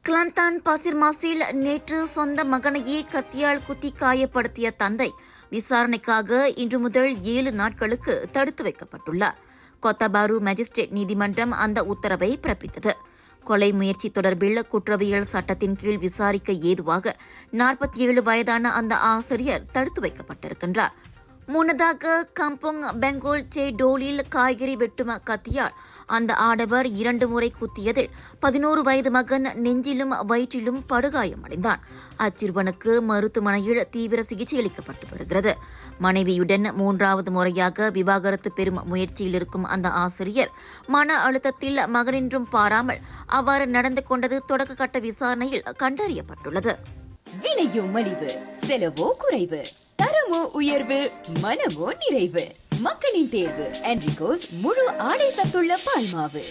கிளந்தான் பசிர்மாசில் நேற்று சொந்த மகனையே கத்தியால் குத்தி காயப்படுத்திய தந்தை விசாரணைக்காக இன்று முதல் 7 நாட்களுக்கு தடுத்து வைக்கப்பட்டுள்ளார். கொத்தபாரு மேஜிஸ்ட்ரேட் நீதிமன்றம் அந்த உத்தரவை பிறப்பித்தது. கொலை முயற்சி தொடர்பில் குற்றவியல் சட்டத்தின் கீழ் விசாரிக்க ஏதுவாக 47 வயதான அந்த ஆசிரியர் தடுத்து வைக்கப்பட்டிருக்கின்றார். முன்னதாக கம்புங் பெங்கோல் சே டோலில் காய்கறி வெட்டும் கத்தியால் அந்த ஆடவர் 2 முறை குத்தியதில் 11 வயது மகன் நெஞ்சிலும் வயிற்றிலும் படுகாயமடைந்தான். அச்சிறுவனுக்கு மருத்துவமனையில் தீவிர சிகிச்சை அளிக்கப்பட்டு வருகிறது. மனைவியுடன் 3வது முறையாக விவாகரத்து பெறும் முயற்சியில் இருக்கும் அந்த ஆசிரியர் மன அழுத்தத்தில் மகனின்றும் பாராமல் அவ்வாறு நடந்து கொண்டது தொடக்க கட்ட விசாரணையில் கண்டறியப்பட்டுள்ளது. விலையோ மலிவு, செலவோ குறைவு, தரமோ உயர்வு, மனமோ நிறைவு. மக்களின் தேர்வு என்ரிகோஸ் முழு ஆடை சத்துள்ள பால்மாவு.